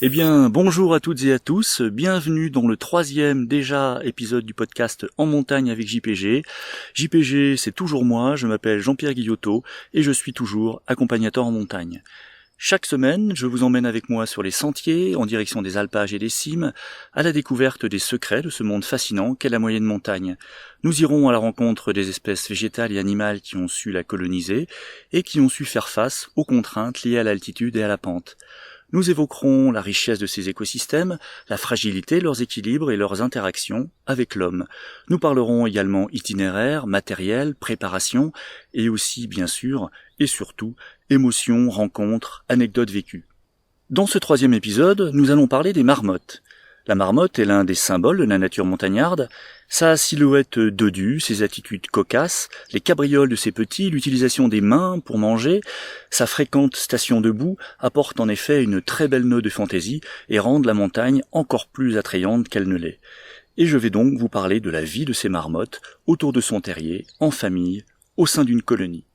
Eh bien, bonjour à toutes et à tous, bienvenue dans le 3e déjà épisode du podcast En montagne avec JPG. JPG, c'est toujours moi, je m'appelle Jean-Pierre Guillotot et je suis toujours accompagnateur en montagne. Chaque semaine, je vous emmène avec moi sur les sentiers, en direction des alpages et des cimes, à la découverte des secrets de ce monde fascinant qu'est la moyenne montagne. Nous irons à la rencontre des espèces végétales et animales qui ont su la coloniser et qui ont su faire face aux contraintes liées à l'altitude et à la pente. Nous évoquerons la richesse de ces écosystèmes, la fragilité de leurs équilibres et leurs interactions avec l'homme. Nous parlerons également itinéraire, matériel, préparation et aussi, bien sûr, et surtout, émotions, rencontres, anecdotes vécues. Dans ce 3e épisode, nous allons parler des marmottes. La marmotte est l'un des symboles de la nature montagnarde. Sa silhouette dodue, ses attitudes cocasses, les cabrioles de ses petits, l'utilisation des mains pour manger, sa fréquente station debout apportent en effet une très belle note de fantaisie et rendent la montagne encore plus attrayante qu'elle ne l'est. Et je vais donc vous parler de la vie de ces marmottes autour de son terrier, en famille, au sein d'une colonie.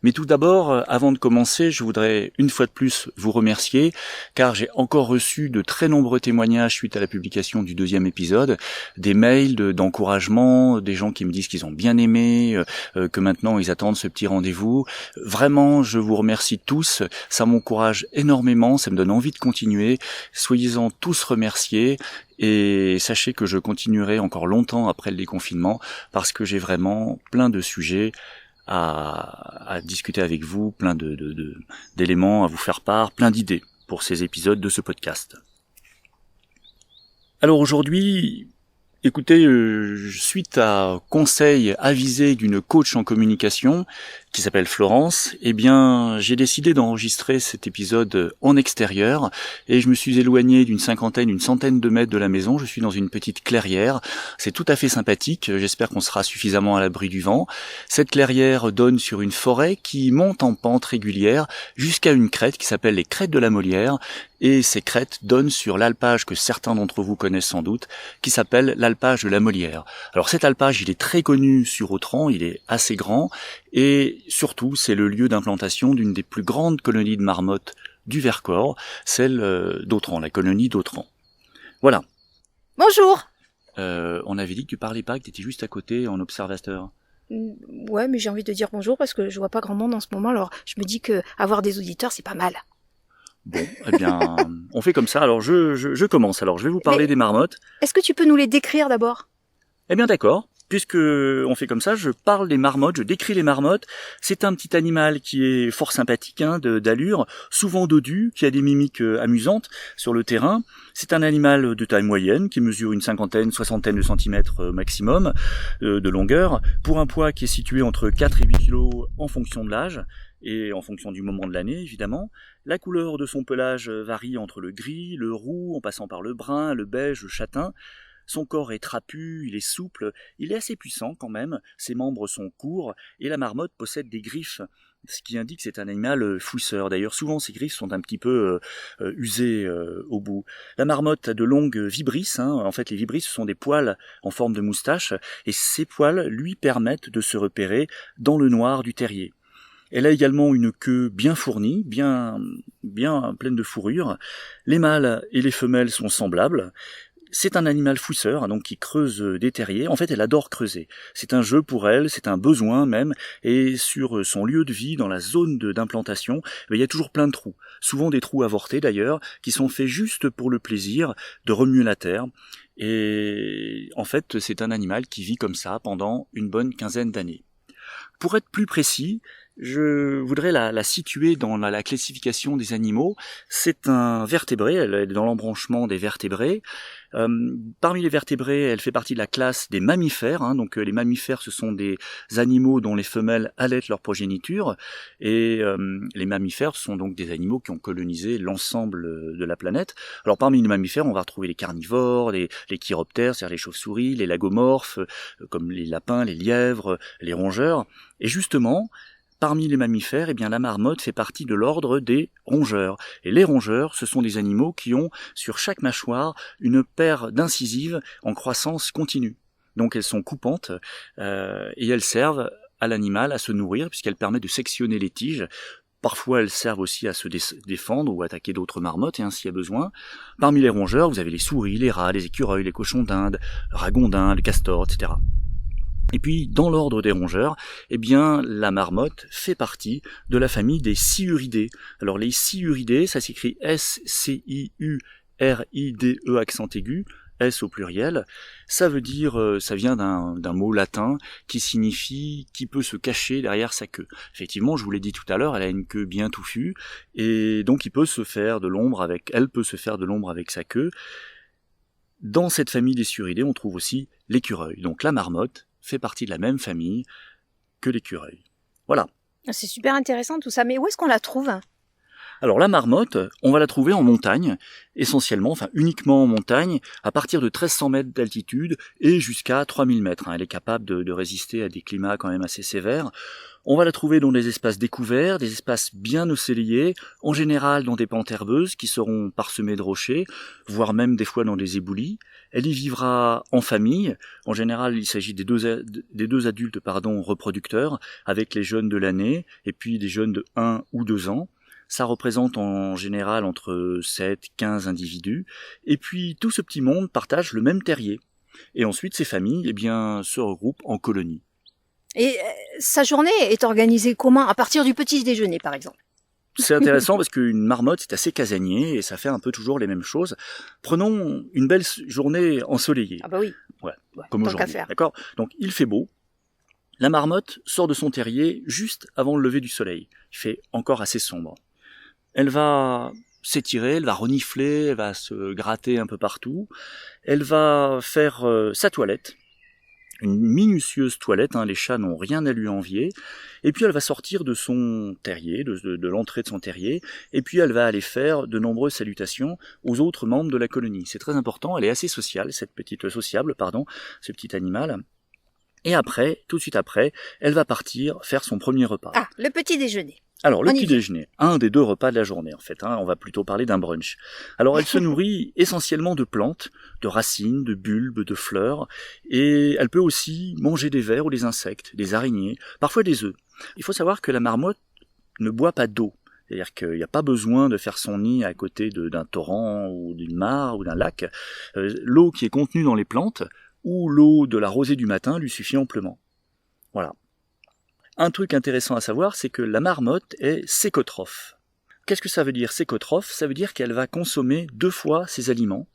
Mais tout d'abord, avant de commencer, je voudrais une fois de plus vous remercier, car j'ai encore reçu de très nombreux témoignages suite à la publication du 2e épisode, des mails d'encouragement, des gens qui me disent qu'ils ont bien aimé, que maintenant ils attendent ce petit rendez-vous. Vraiment, je vous remercie tous, ça m'encourage énormément, ça me donne envie de continuer. Soyez-en tous remerciés. Et sachez que je continuerai encore longtemps après le déconfinement, parce que j'ai vraiment plein de sujets à discuter avec vous, plein d'éléments à vous faire part, plein d'idées pour ces épisodes de ce podcast. Alors aujourd'hui, écoutez, suite à conseil avisé d'une coach en communication qui s'appelle Florence, eh bien, j'ai décidé d'enregistrer cet épisode en extérieur et je me suis éloigné d'une centaine de mètres de la maison. Je suis dans une petite clairière. C'est tout à fait sympathique. J'espère qu'on sera suffisamment à l'abri du vent. Cette clairière donne sur une forêt qui monte en pente régulière jusqu'à une crête qui s'appelle les crêtes de la Molière. Et ces crêtes donnent sur l'alpage que certains d'entre vous connaissent sans doute, qui s'appelle l'alpage de la Molière. Alors cet alpage, il est très connu sur Autran, il est assez grand, et surtout, c'est le lieu d'implantation d'une des plus grandes colonies de marmottes du Vercors, celle d'Autran, la colonie d'Autran. Voilà. Bonjour. On avait dit que tu parlais pas, que tu étais juste à côté en observateur. Ouais, mais j'ai envie de dire bonjour parce que je vois pas grand monde en ce moment, alors je me dis que avoir des auditeurs, c'est pas mal. Bon, eh bien, on fait comme ça. Alors, je commence. Alors, je vais vous parler des marmottes. Est-ce que tu peux nous les décrire d'abord ? Eh bien, d'accord. Puisque on fait comme ça, je parle des marmottes, je décris les marmottes. C'est un petit animal qui est fort sympathique, d'allure, souvent dodu, qui a des mimiques amusantes sur le terrain. C'est un animal de taille moyenne, qui mesure une soixantaine de centimètres maximum de longueur, pour un poids qui est situé entre 4 et 8 kilos en fonction de l'âge, et en fonction du moment de l'année, évidemment. La couleur de son pelage varie entre le gris, le roux, en passant par le brun, le beige, le châtain. Son corps est trapu, il est souple, il est assez puissant quand même, ses membres sont courts, et la marmotte possède des griffes, ce qui indique que c'est un animal fouisseur. D'ailleurs, souvent ces griffes sont un petit peu usées au bout. La marmotte a de longues vibrisses, en fait les vibrisses ce sont des poils en forme de moustache, et ces poils lui permettent de se repérer dans le noir du terrier. Elle a également une queue bien fournie, bien pleine de fourrure. Les mâles et les femelles sont semblables. C'est un animal fouisseur, donc qui creuse des terriers. En fait, elle adore creuser. C'est un jeu pour elle, c'est un besoin même. Et sur son lieu de vie, dans la zone d'implantation, il y a toujours plein de trous. Souvent des trous avortés d'ailleurs, qui sont faits juste pour le plaisir de remuer la terre. Et en fait, c'est un animal qui vit comme ça pendant une bonne quinzaine d'années. Pour être plus précis, je voudrais la situer dans la classification des animaux. C'est un vertébré, elle est dans l'embranchement des vertébrés. Parmi les vertébrés, elle fait partie de la classe des mammifères. Donc les mammifères, ce sont des animaux dont les femelles allaitent leur progéniture. Et les mammifères, ce sont donc des animaux qui ont colonisé l'ensemble de la planète. Alors parmi les mammifères, on va retrouver les carnivores, les chiroptères, c'est-à-dire les chauves-souris, les lagomorphes, comme les lapins, les lièvres, les rongeurs. Et justement, parmi les mammifères, eh bien, la marmotte fait partie de l'ordre des rongeurs. Et les rongeurs, ce sont des animaux qui ont sur chaque mâchoire une paire d'incisives en croissance continue. Donc elles sont coupantes et elles servent à l'animal à se nourrir puisqu'elles permettent de sectionner les tiges Parfois, elles servent aussi à se défendre ou attaquer d'autres marmottes, et s'il y a besoin. Parmi les rongeurs, vous avez les souris, les rats, les écureuils, les cochons d'Inde, le ragondin, le castor, etc. Et puis, dans l'ordre des rongeurs, eh bien, la marmotte fait partie de la famille des Sciuridés. Alors, les Sciuridés, ça s'écrit S-C-I-U-R-I-D-E accent aigu, S au pluriel. Ça veut dire, ça vient d'un mot latin qui signifie qui peut se cacher derrière sa queue. Effectivement, je vous l'ai dit tout à l'heure, elle a une queue bien touffue, et donc elle peut se faire de l'ombre avec sa queue. Dans cette famille des Sciuridés, on trouve aussi l'écureuil. Donc la marmotte fait partie de la même famille que l'écureuil. Voilà. C'est super intéressant tout ça, mais où est-ce qu'on la trouve ? Alors la marmotte, on va la trouver en montagne, essentiellement, uniquement en montagne, à partir de 1300 mètres d'altitude et jusqu'à 3000 mètres. Elle est capable de résister à des climats quand même assez sévères. On va la trouver dans des espaces découverts, des espaces bien ensoleillés, en général dans des pentes herbeuses qui seront parsemées de rochers, voire même des fois dans des éboulis. Elle y vivra en famille. En général, il s'agit des deux adultes reproducteurs, avec les jeunes de l'année et puis des jeunes de 1 ou 2 ans. Ça représente en général entre 7 et 15 individus. Et puis tout ce petit monde partage le même terrier. Et ensuite, ces familles se regroupent en colonies. Et sa journée est organisée comment ? À partir du petit déjeuner, par exemple. C'est intéressant parce qu'une marmotte, c'est assez casanier et ça fait un peu toujours les mêmes choses. Prenons une belle journée ensoleillée. Ah bah oui. Ouais, comme aujourd'hui. D'accord ? Donc il fait beau. La marmotte sort de son terrier juste avant le lever du soleil. Il fait encore assez sombre. Elle va s'étirer, elle va renifler, elle va se gratter un peu partout. Elle va faire sa toilette, une minutieuse toilette, les chats n'ont rien à lui envier. Et puis elle va sortir de son terrier, de l'entrée de son terrier, et puis elle va aller faire de nombreuses salutations aux autres membres de la colonie. C'est très important, elle est assez sociale, ce petit animal. Et après, tout de suite après, elle va partir faire son premier repas. Ah, le petit déjeuner. Alors, le petit déjeuner, un des 2 repas de la journée en fait, on va plutôt parler d'un brunch. Alors, elle se nourrit essentiellement de plantes, de racines, de bulbes, de fleurs, et elle peut aussi manger des vers ou des insectes, des araignées, parfois des œufs. Il faut savoir que la marmotte ne boit pas d'eau, c'est-à-dire qu'il n'y a pas besoin de faire son nid à côté d'un torrent ou d'une mare ou d'un lac. L'eau qui est contenue dans les plantes, ou l'eau de la rosée du matin lui suffit amplement. Voilà. Un truc intéressant à savoir, c'est que la marmotte est sécotrophe. Qu'est-ce que ça veut dire sécotrophe ? Ça veut dire qu'elle va consommer 2 fois ses aliments,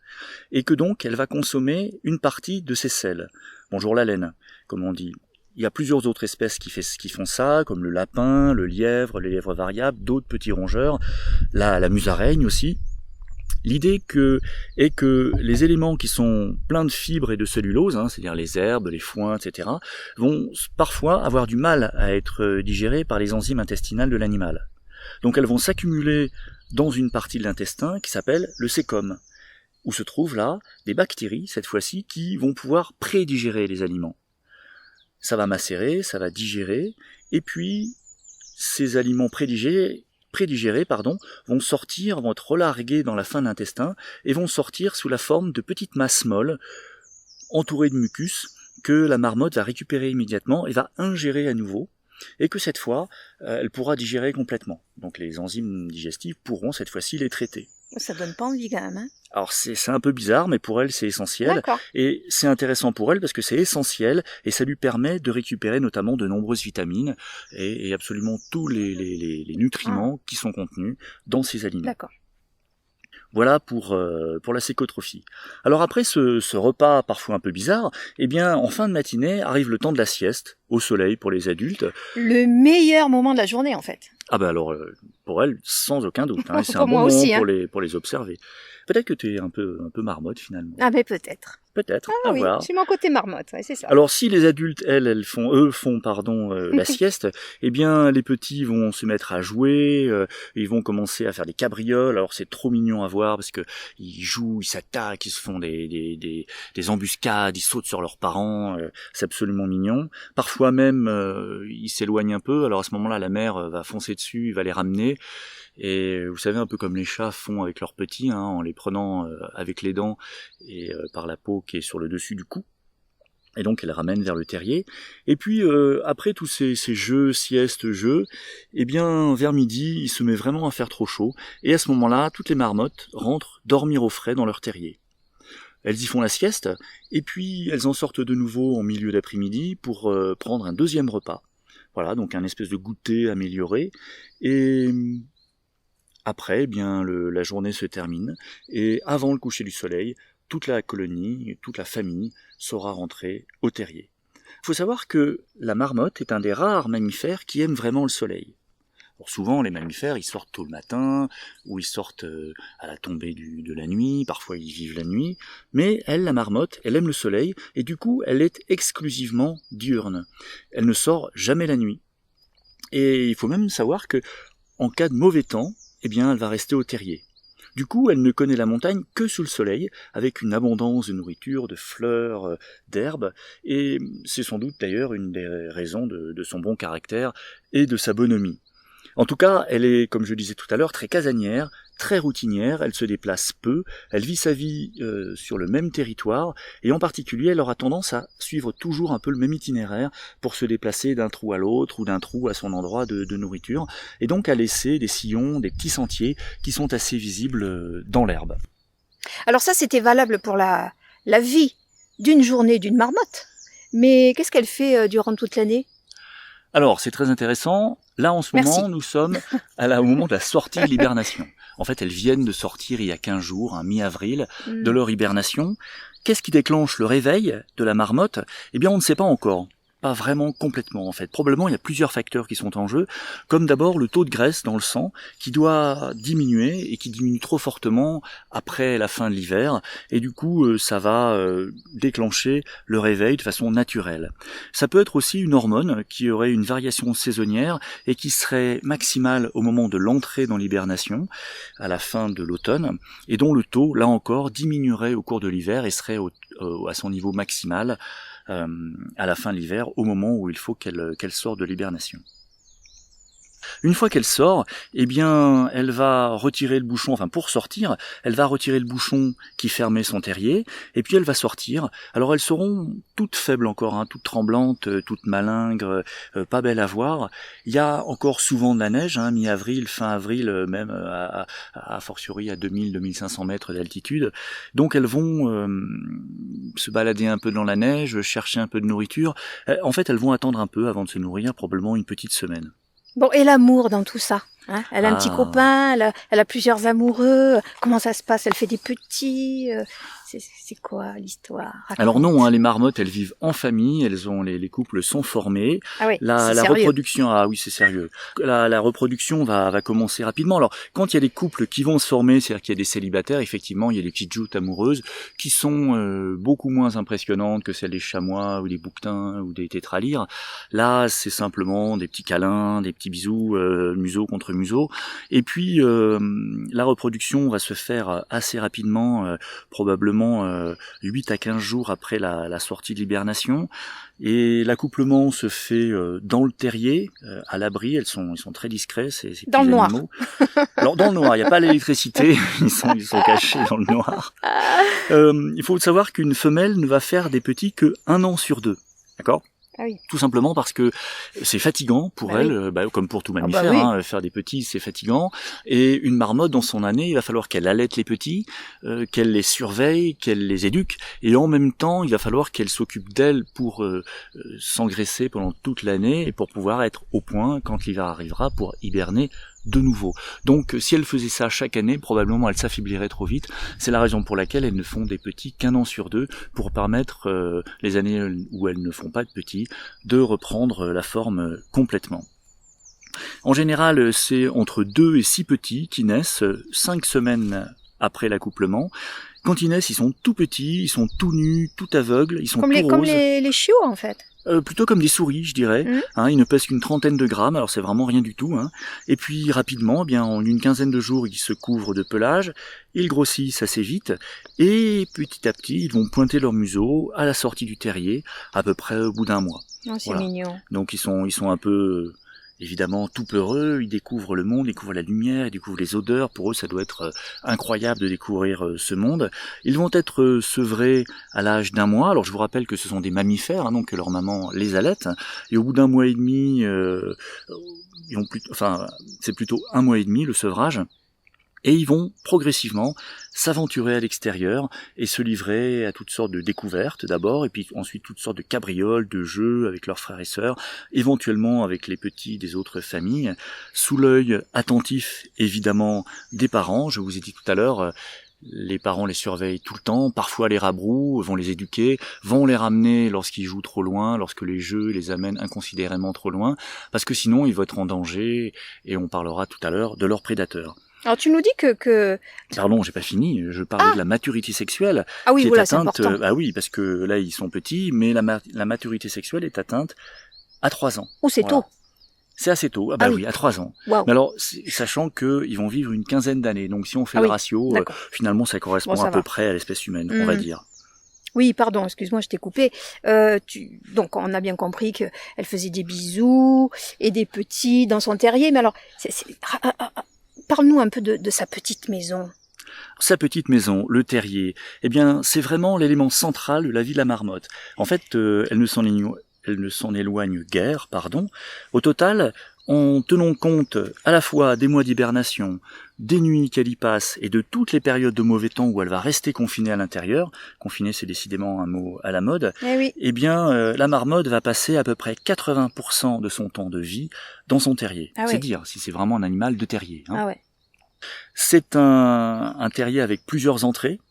et que donc elle va consommer une partie de ses selles. Bonjour la laine, comme on dit. Il y a plusieurs autres espèces qui font ça, comme le lapin, le lièvre, les lièvres variables, d'autres petits rongeurs, la musaraigne aussi. L'idée est que les éléments qui sont pleins de fibres et de cellulose, c'est-à-dire les herbes, les foins, etc., vont parfois avoir du mal à être digérés par les enzymes intestinales de l'animal. Donc elles vont s'accumuler dans une partie de l'intestin qui s'appelle le sécom, où se trouvent là des bactéries, cette fois-ci, qui vont pouvoir prédigérer les aliments. Ça va macérer, ça va digérer, et puis ces aliments prédigérés, vont être relargués dans la fin de l'intestin et vont sortir sous la forme de petites masses molles entourées de mucus que la marmotte va récupérer immédiatement et va ingérer à nouveau, et que cette fois, elle pourra digérer complètement. Donc les enzymes digestives pourront cette fois-ci les traiter. Ça donne pas envie quand même. Alors c'est un peu bizarre, mais pour elle c'est essentiel. D'accord. Et c'est intéressant pour elle parce que c'est essentiel et ça lui permet de récupérer notamment de nombreuses vitamines et absolument tous les nutriments qui sont contenus dans ces aliments. D'accord. Voilà pour la sécotrophie. Alors après ce repas parfois un peu bizarre, en fin de matinée arrive le temps de la sieste, au soleil pour les adultes. Le meilleur moment de la journée en fait. Ah ben alors, pour elle, sans aucun doute. C'est un Pour moi bon aussi, moment pour les observer. Peut-être que tu es un peu marmotte finalement. Ah mais peut-être. Peut-être, Ah à oui, voir. c'est mon côté marmotte, ouais, c'est ça. Alors si les adultes, eux font la sieste, les petits vont se mettre à jouer, ils vont commencer à faire des cabrioles. Alors c'est trop mignon à voir parce que ils jouent, ils s'attaquent, ils se font des embuscades, ils sautent sur leurs parents, c'est absolument mignon. Parfois même ils s'éloignent un peu, alors à ce moment-là la mère va foncer dessus, il va les ramener. Et vous savez, un peu comme les chats font avec leurs petits, en les prenant avec les dents et par la peau qui est sur le dessus du cou. Et donc elle ramène vers le terrier. Et puis après tous ces jeux, siestes, jeux, eh bien vers midi, il se met vraiment à faire trop chaud. Et à ce moment-là, toutes les marmottes rentrent dormir au frais dans leur terrier. Elles y font la sieste, et puis elles en sortent de nouveau en milieu d'après-midi pour prendre un deuxième repas. Voilà, donc un espèce de goûter amélioré. Et après, eh bien la journée se termine, et avant le coucher du soleil, toute la colonie, toute la famille saura rentrer au terrier. Il faut savoir que la marmotte est un des rares mammifères qui aime vraiment le soleil. Alors souvent, les mammifères, ils sortent tôt le matin, ou ils sortent à la tombée de la nuit, parfois ils vivent la nuit, mais elle, la marmotte, elle aime le soleil, et du coup, elle est exclusivement diurne. Elle ne sort jamais la nuit. Et il faut même savoir que, en cas de mauvais temps, eh bien, elle va rester au terrier. Du coup, elle ne connaît la montagne que sous le soleil, avec une abondance de nourriture, de fleurs, d'herbes, et c'est sans doute d'ailleurs une des raisons de son bon caractère et de sa bonhomie. En tout cas, elle est, comme je disais tout à l'heure, très casanière, très routinière, elle se déplace peu, elle vit sa vie sur le même territoire, et en particulier, elle aura tendance à suivre toujours un peu le même itinéraire pour se déplacer d'un trou à l'autre ou d'un trou à son endroit de nourriture, et donc à laisser des sillons, des petits sentiers qui sont assez visibles dans l'herbe. Alors ça, c'était valable pour la vie d'une journée d'une marmotte, mais qu'est-ce qu'elle fait durant toute l'année ? Alors, c'est très intéressant. Là, en ce Merci. moment, nous sommes au moment de la sortie de l'hibernation. En fait, elles viennent de sortir il y a 15 jours, mi-avril, de leur hibernation. Qu'est-ce qui déclenche le réveil de la marmotte ? Eh bien, on ne sait pas encore. Pas vraiment complètement, en fait. Probablement, il y a plusieurs facteurs qui sont en jeu, comme d'abord le taux de graisse dans le sang, qui doit diminuer, et qui diminue trop fortement après la fin de l'hiver, et du coup, ça va déclencher le réveil de façon naturelle. Ça peut être aussi une hormone qui aurait une variation saisonnière, et qui serait maximale au moment de l'entrée dans l'hibernation, à la fin de l'automne, et dont le taux, là encore, diminuerait au cours de l'hiver, et serait à son niveau maximal, à la fin de l'hiver, au moment où il faut qu'elle sorte de l'hibernation. Une fois qu'elle sort, eh bien, elle va retirer le bouchon, enfin pour sortir, elle va retirer le bouchon qui fermait son terrier, et puis elle va sortir. Alors elles seront toutes faibles encore, hein, toutes tremblantes, toutes malingres, pas belles à voir. Il y a encore souvent de la neige, hein, mi-avril, fin avril, même à fortiori à 2000-2500 mètres d'altitude. Donc elles vont se balader un peu dans la neige, chercher un peu de nourriture. En fait, elles vont attendre un peu avant de se nourrir, probablement une petite semaine. Bon, et l'amour dans tout ça, hein ? Elle a un petit copain, elle a plusieurs amoureux. Comment ça se passe ? Elle fait des petits. C'est quoi l'histoire ? Raconte. Alors non, hein, les marmottes, elles vivent en famille, les couples sont formés. Ah oui, la reproduction, ah oui, c'est sérieux. La reproduction va commencer rapidement. Alors, quand il y a des couples qui vont se former, c'est-à-dire qu'il y a des célibataires, effectivement, il y a des petites joutes amoureuses qui sont beaucoup moins impressionnantes que celles des chamois ou des bouquetins ou des tétralyres. Là, c'est simplement des petits câlins, des petits bisous, museau contre museau. Et puis, la reproduction va se faire assez rapidement, probablement 8 à 15 jours après la sortie de l'hibernation, et l'accouplement se fait dans le terrier, à l'abri. Ils sont très discrets, ces petits dans le noir. animaux. Alors dans le noir, il n'y a pas l'électricité, ils sont cachés dans le noir. Il faut savoir qu'une femelle ne va faire des petits que 1 an sur 2, d'accord ? Ah oui. Tout simplement parce que c'est fatigant pour elle, comme pour tout mammifère, oui. Faire des petits c'est fatigant, et une marmotte dans son année, il va falloir qu'elle allaite les petits, qu'elle les surveille, qu'elle les éduque, et en même temps il va falloir qu'elle s'occupe d'elles pour s'engraisser pendant toute l'année, et pour pouvoir être au point quand l'hiver arrivera pour hiberner de nouveau. Donc si elle faisait ça chaque année, probablement elle s'affaiblirait trop vite. C'est la raison pour laquelle elles ne font des petits qu'1 an sur 2, pour permettre les années où elles ne font pas de petits de reprendre la forme complètement. En général, c'est entre 2 et 6 petits qui naissent 5 semaines après l'accouplement. Quand ils naissent, ils sont tout petits, ils sont tout nus, tout aveugles, ils sont tout roses. Comme les chiots en fait. Plutôt comme des souris, je dirais. Ils ne pèsent qu'une 30aine de grammes, alors c'est vraiment rien du tout. Et puis rapidement, en une 15aine de jours, ils se couvrent de pelage, ils grossissent assez vite, et petit à petit, ils vont pointer leur museau à la sortie du terrier, à peu près au bout d'1 mois. Oh, c'est mignon. Donc ils sont un peu évidemment tout peureux, ils découvrent le monde, ils découvrent la lumière, ils découvrent les odeurs. Pour eux, ça doit être incroyable de découvrir ce monde. Ils vont être sevrés à l'âge d'1 mois. Alors je vous rappelle que ce sont des mammifères, donc leur maman les allaite. Et au bout d'1 mois et demi, c'est plutôt 1 mois et demi le sevrage. Et ils vont progressivement s'aventurer à l'extérieur et se livrer à toutes sortes de découvertes d'abord, et puis ensuite toutes sortes de cabrioles, de jeux avec leurs frères et sœurs, éventuellement avec les petits des autres familles, sous l'œil attentif évidemment des parents. Je vous ai dit tout à l'heure, les parents les surveillent tout le temps, parfois les rabrouent, vont les éduquer, vont les ramener lorsqu'ils jouent trop loin, lorsque les jeux les amènent inconsidérément trop loin, parce que sinon ils vont être en danger, et on parlera tout à l'heure de leurs prédateurs. Alors tu nous dis que... Pardon, j'ai pas fini, je parlais de la maturité sexuelle. Ah oui, qui voilà, est atteinte, c'est important. oui, parce que là ils sont petits, mais la maturité sexuelle est atteinte à 3 ans. Oh, c'est Voilà. tôt. C'est assez tôt, oui, à 3 ans. Wow. Mais alors, sachant qu'ils vont vivre une quinzaine d'années, donc si on fait le ratio, finalement ça correspond à peu près à l'espèce humaine, on va dire. Oui, pardon, excuse-moi, je t'ai coupé. Donc, on a bien compris qu'elle faisait des bisous et des petits dans son terrier. Mais alors, parle-nous un peu de sa petite maison. Sa petite maison, le terrier, eh bien, c'est vraiment l'élément central de la vie de la marmotte. En fait, elle ne s'en éloigne guère, Au total, en tenant compte à la fois des mois d'hibernation, des nuits qu'elle y passe et de toutes les périodes de mauvais temps où elle va rester confinée à l'intérieur, confinée c'est décidément un mot à la mode, eh bien la marmotte va passer à peu près 80% de son temps de vie dans son terrier. C'est dire si c'est vraiment un animal de terrier. C'est un terrier avec plusieurs entrées.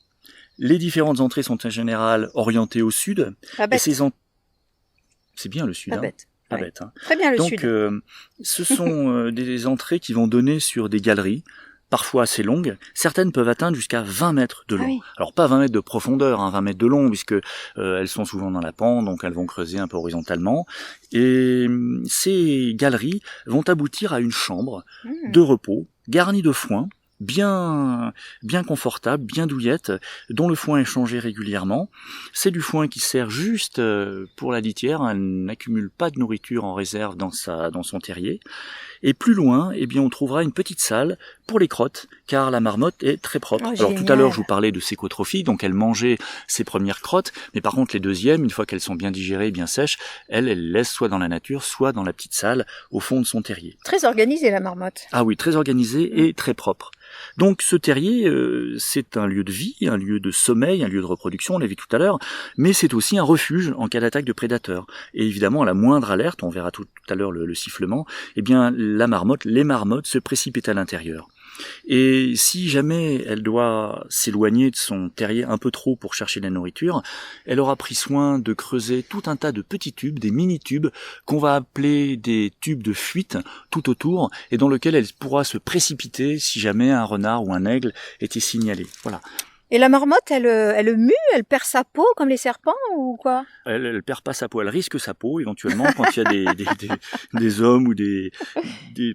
Les différentes entrées sont en général orientées au sud. Et c'est bien le sud. Pas bête. Pas bête. Très bien le Donc, sud. Ce sont des entrées qui vont donner sur des galeries, parfois assez longues. Certaines peuvent atteindre jusqu'à 20 mètres de long. Alors pas 20 mètres de profondeur, 20 mètres de long, puisque elles sont souvent dans la pente, donc elles vont creuser un peu horizontalement. Et ces galeries vont aboutir à une chambre de repos, garnie de foin, bien confortable, bien douillette, dont le foin est changé régulièrement. C'est du foin qui sert juste pour la litière, elle n'accumule pas de nourriture en réserve dans son terrier. Et plus loin, eh bien, on trouvera une petite salle pour les crottes, car la marmotte est très propre. Alors tout à l'heure, je vous parlais de sécotrophie, donc elle mangeait ses premières crottes, mais par contre les deuxièmes, une fois qu'elles sont bien digérées, bien sèches, elle laisse soit dans la nature, soit dans la petite salle au fond de son terrier. Très organisée la marmotte. Ah oui, très organisée et très propre. Donc ce terrier, c'est un lieu de vie, un lieu de sommeil, un lieu de reproduction, on l'a vu tout à l'heure, mais c'est aussi un refuge en cas d'attaque de prédateurs. Et évidemment, à la moindre alerte, on verra tout à l'heure le sifflement, eh bien les marmottes se précipitent à l'intérieur. Et si jamais elle doit s'éloigner de son terrier un peu trop pour chercher de la nourriture, elle aura pris soin de creuser tout un tas de petits tubes, des mini-tubes, qu'on va appeler des tubes de fuite tout autour, et dans lesquels elle pourra se précipiter si jamais un renard ou un aigle était signalé. Voilà. Et la marmotte, elle mue, elle perd sa peau comme les serpents ou quoi? Elle perd pas sa peau, elle risque sa peau éventuellement quand il y a des hommes ou des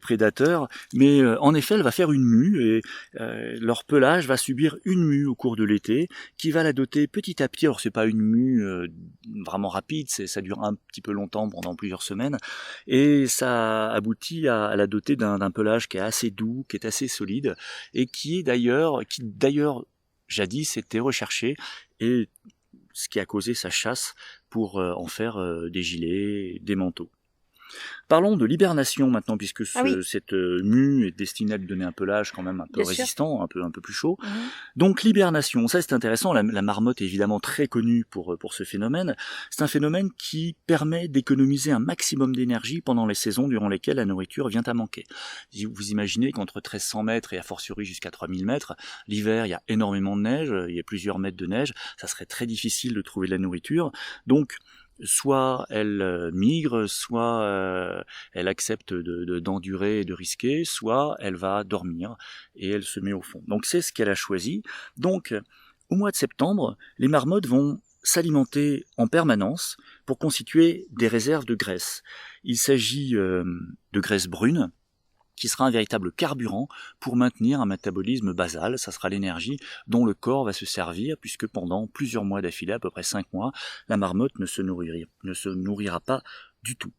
prédateurs, mais en effet elle va faire une mue et leur pelage va subir une mue au cours de l'été qui va la doter petit à petit. Alors c'est pas une mue vraiment rapide, ça dure un petit peu longtemps pendant plusieurs semaines et ça aboutit à la doter d'un pelage qui est assez doux, qui est assez solide et qui d'ailleurs jadis était recherché et ce qui a causé sa chasse pour en faire des gilets, des manteaux. Parlons de l'hibernation maintenant, puisque cette mue est destinée à lui donner un pelage quand même un peu résistant, un peu plus chaud. Donc l'hibernation, ça c'est intéressant, la marmotte est évidemment très connue pour ce phénomène. C'est un phénomène qui permet d'économiser un maximum d'énergie pendant les saisons durant lesquelles la nourriture vient à manquer. Vous imaginez qu'entre 1300 mètres et a fortiori jusqu'à 3000 mètres, l'hiver il y a énormément de neige, il y a plusieurs mètres de neige, ça serait très difficile de trouver de la nourriture. Donc soit elle migre, soit elle accepte d'endurer et de risquer, soit elle va dormir et elle se met au fond. Donc c'est ce qu'elle a choisi. Donc au mois de septembre, les marmottes vont s'alimenter en permanence pour constituer des réserves de graisse. Il s'agit de graisse brune, qui sera un véritable carburant pour maintenir un métabolisme basal. Ça sera l'énergie dont le corps va se servir, puisque pendant plusieurs mois d'affilée, à peu près 5 mois, la marmotte ne se nourrira pas du tout.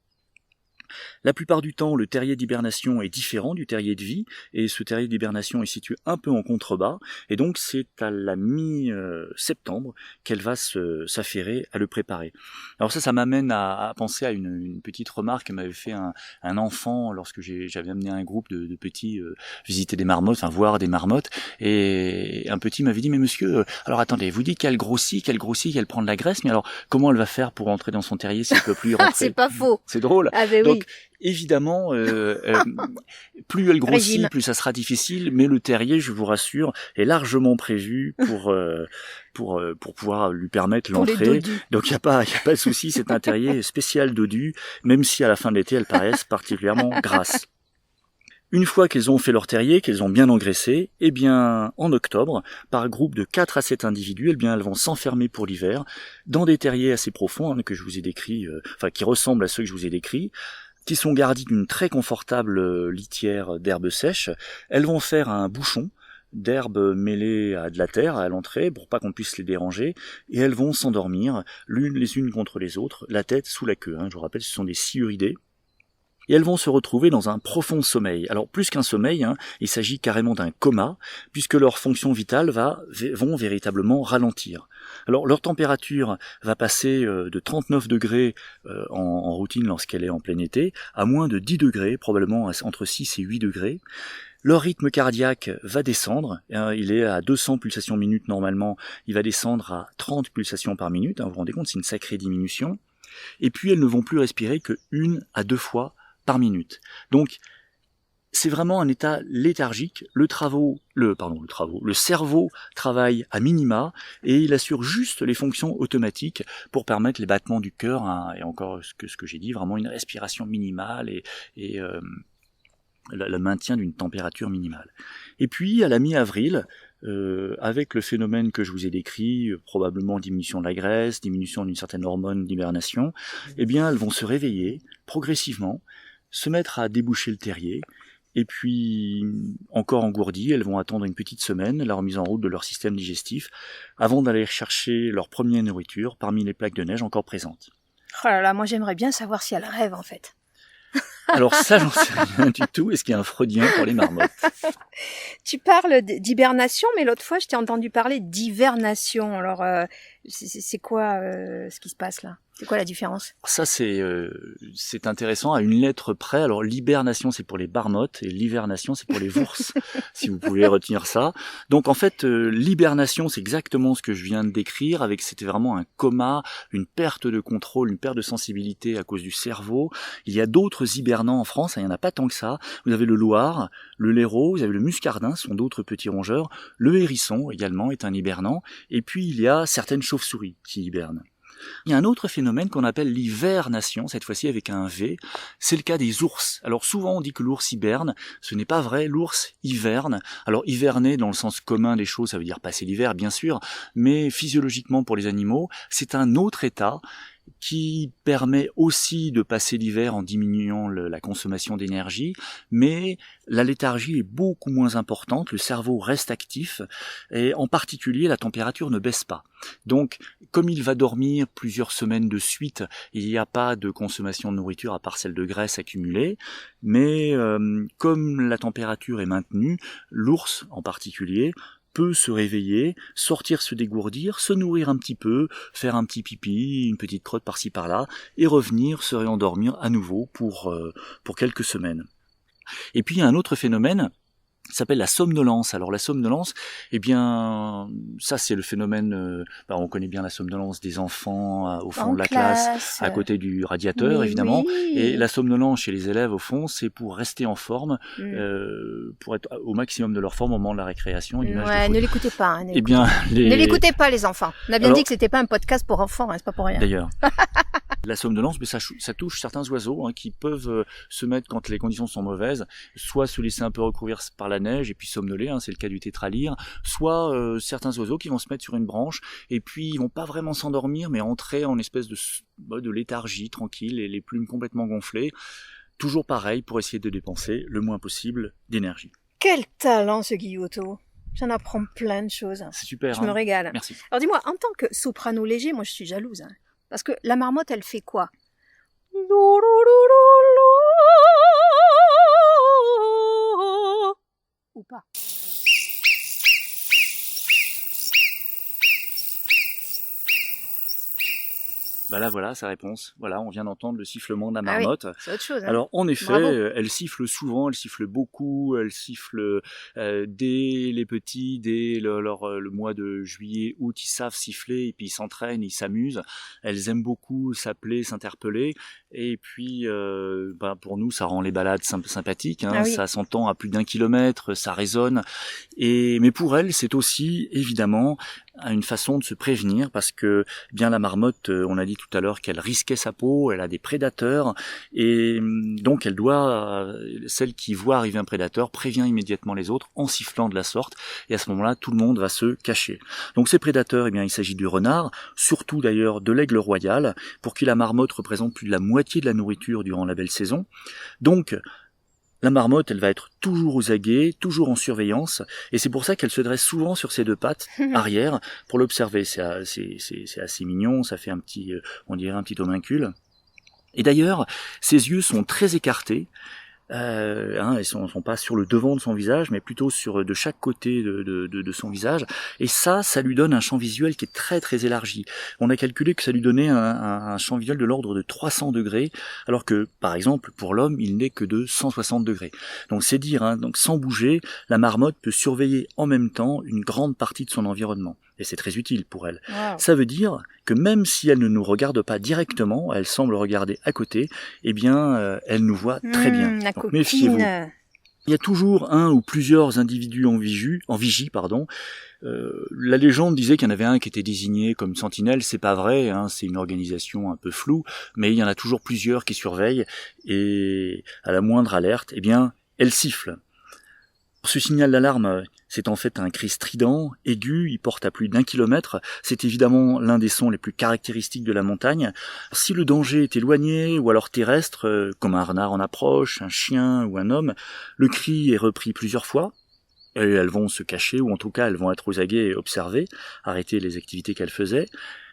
La plupart du temps, le terrier d'hibernation est différent du terrier de vie, et ce terrier d'hibernation est situé un peu en contrebas, et donc c'est à la mi-septembre qu'elle va s'affairer à le préparer. Alors ça m'amène à penser à une petite remarque que m'avait fait un enfant lorsque j'avais amené un groupe de petits visiter des marmottes, enfin voir des marmottes, et un petit m'avait dit, mais monsieur, alors attendez, vous dites qu'elle grossit, qu'elle prend de la graisse, mais alors comment elle va faire pour entrer dans son terrier s'il peut plus y rentrer? C'est pas faux. C'est drôle. Ah ben Donc, oui. évidemment, plus elle grossit, Régime. plus ça sera difficile, mais le terrier, je vous rassure, est largement prévu pour pouvoir lui permettre Pour les l'entrée. dodus. Donc il y a pas de souci, c'est un terrier spécial dodu, même si à la fin de l'été elles paraissent particulièrement grasses. Une fois qu'elles ont fait leur terrier, qu'elles ont bien engraissé, eh bien, en octobre, par groupe de 4 à 7 individus, eh bien, elles vont s'enfermer pour l'hiver dans des terriers assez profonds, que je vous ai décrits, qui ressemblent à ceux que je vous ai décrits, qui sont gardis d'une très confortable litière d'herbes sèches. Elles vont faire un bouchon d'herbes mêlées à de la terre à l'entrée pour pas qu'on puisse les déranger, et elles vont s'endormir l'une les unes contre les autres, la tête sous la queue. Je vous rappelle, ce sont des sciuridés. Et elles vont se retrouver dans un profond sommeil. Alors plus qu'un sommeil, il s'agit carrément d'un coma, puisque leurs fonctions vitales vont véritablement ralentir. Alors leur température va passer de 39 degrés en routine lorsqu'elle est en plein été, à moins de 10 degrés, probablement entre 6 et 8 degrés. Leur rythme cardiaque va descendre, il est à 200 pulsations minutes normalement, il va descendre à 30 pulsations par minute, vous vous rendez compte, c'est une sacrée diminution. Et puis elles ne vont plus respirer que 1 à 2 fois par minute. Donc, c'est vraiment un état léthargique. Le cerveau travaille à minima et il assure juste les fonctions automatiques pour permettre les battements du cœur, et encore ce que j'ai dit, vraiment une respiration minimale et le maintien d'une température minimale. Et puis, à la mi-avril, avec le phénomène que je vous ai décrit, probablement diminution de la graisse, diminution d'une certaine hormone d'hibernation, eh bien, elles vont se réveiller progressivement, se mettre à déboucher le terrier, et puis, encore engourdies, elles vont attendre une petite semaine, la remise en route de leur système digestif, avant d'aller chercher leur première nourriture parmi les plaques de neige encore présentes. Oh là là, moi j'aimerais bien savoir si elle rêve en fait. Alors ça, j'en sais rien du tout. Est-ce qu'il y a un freudien pour les marmottes? Tu parles d'hibernation, mais l'autre fois je t'ai entendu parler d'hivernation. Alors, c'est quoi ce qui se passe là? C'est quoi la différence? Ça, c'est intéressant à une lettre près. Alors, l'hibernation, c'est pour les marmottes et l'hivernation, c'est pour les ours, si vous pouvez retenir ça. Donc, en fait, l'hibernation, c'est exactement ce que je viens de décrire. C'était vraiment un coma, une perte de contrôle, une perte de sensibilité à cause du cerveau. Il y a d'autres hibernants en France, il n'y en a pas tant que ça. Vous avez le loir, le laireau, vous avez le muscardin, ce sont d'autres petits rongeurs. Le hérisson, également, est un hibernant. Et puis, il y a certaines chauves-souris qui hibernent. Il y a un autre phénomène qu'on appelle l'hivernation, cette fois-ci avec un V, c'est le cas des ours. Alors souvent on dit que l'ours hiberne, ce n'est pas vrai, l'ours hiverne. Alors hiverner dans le sens commun des choses, ça veut dire passer l'hiver bien sûr, mais physiologiquement pour les animaux, c'est un autre état qui permet aussi de passer l'hiver en diminuant la consommation d'énergie, mais la léthargie est beaucoup moins importante, le cerveau reste actif, et en particulier la température ne baisse pas. Donc, comme il va dormir plusieurs semaines de suite, il n'y a pas de consommation de nourriture à part celle de graisse accumulée, mais comme la température est maintenue, l'ours en particulier peut se réveiller, sortir se dégourdir, se nourrir un petit peu, faire un petit pipi, une petite crotte par-ci par-là, et revenir se réendormir à nouveau pour quelques semaines. Et puis il y a un autre phénomène qui s'appelle la somnolence. Alors la somnolence, eh bien, ça c'est le phénomène, on connaît bien la somnolence des enfants au fond de la classe, à côté du radiateur, Mais évidemment. oui. Et la somnolence chez les élèves, au fond, c'est pour rester en forme, pour être au maximum de leur forme au moment de la récréation. Ouais, ne l'écoutez pas. Eh bien, ne l'écoutez pas les enfants. On a bien Alors, dit que c'était pas un podcast pour enfants, c'est pas pour rien. D'ailleurs. La somnolence, mais ça touche certains oiseaux qui peuvent se mettre, quand les conditions sont mauvaises, soit se laisser un peu recouvrir par la neige et puis somnoler, c'est le cas du tétralyre, soit certains oiseaux qui vont se mettre sur une branche et puis ils vont pas vraiment s'endormir, mais entrer en espèce de léthargie tranquille et les plumes complètement gonflées. Toujours pareil pour essayer de dépenser le moins possible d'énergie. Quel talent ce Guillotot! J'en apprends plein de choses. C'est super. Je me régale. Merci. Alors dis-moi, en tant que soprano léger, moi je suis jalouse. Parce que la marmotte, elle fait quoi? voilà sa réponse. Voilà, on vient d'entendre le sifflement de la Ah oui, marmotte. c'est autre chose. Hein. Alors en effet, Bravo. elle siffle souvent, elle siffle beaucoup, elle siffle dès les petits, dès le mois de juillet, août, ils savent siffler et puis ils s'entraînent, ils s'amusent. Elles aiment beaucoup s'appeler, s'interpeller et puis pour nous ça rend les balades sympathiques, hein. Ah oui. Ça s'entend à plus d'1 kilomètre, ça résonne. Mais pour elles, c'est aussi évidemment une façon de se prévenir parce que bien la marmotte, on a dit tout à l'heure qu'elle risquait sa peau, elle a des prédateurs et donc elle doit, celle qui voit arriver un prédateur, prévient immédiatement les autres en sifflant de la sorte et à ce moment-là tout le monde va se cacher. Donc ces prédateurs, eh bien il s'agit du renard, surtout d'ailleurs de l'aigle royal pour qui la marmotte représente plus de la moitié de la nourriture durant la belle saison. Donc la marmotte, elle va être toujours aux aguets, toujours en surveillance, et c'est pour ça qu'elle se dresse souvent sur ses deux pattes arrière pour l'observer. C'est assez mignon, ça fait on dirait un petit homuncule. Et d'ailleurs, ses yeux sont très écartés. Ils sont pas sur le devant de son visage, mais plutôt de chaque côté de son visage. Et ça lui donne un champ visuel qui est très très élargi. On a calculé que ça lui donnait un champ visuel de l'ordre de 300 degrés, alors que, par exemple, pour l'homme, il n'est que de 160 degrés. Donc c'est dire, hein, donc sans bouger, la marmotte peut surveiller en même temps une grande partie de son environnement. Et c'est très utile pour elle. Wow. Ça veut dire que même si elle ne nous regarde pas directement, elle semble regarder à côté, eh bien, elle nous voit très bien. La Donc, méfiez-vous. copine. Il y a toujours un ou plusieurs individus en vigie. La légende disait qu'il y en avait un qui était désigné comme sentinelle, c'est pas vrai, hein, c'est une organisation un peu floue, mais il y en a toujours plusieurs qui surveillent, et à la moindre alerte, eh bien, elle siffle. Ce signal d'alarme, c'est en fait un cri strident, aigu, il porte à plus d'1 kilomètre, c'est évidemment l'un des sons les plus caractéristiques de la montagne. Si le danger est éloigné ou alors terrestre, comme un renard en approche, un chien ou un homme, le cri est repris plusieurs fois, et elles vont se cacher, ou en tout cas elles vont être aux aguets et observer, arrêter les activités qu'elles faisaient.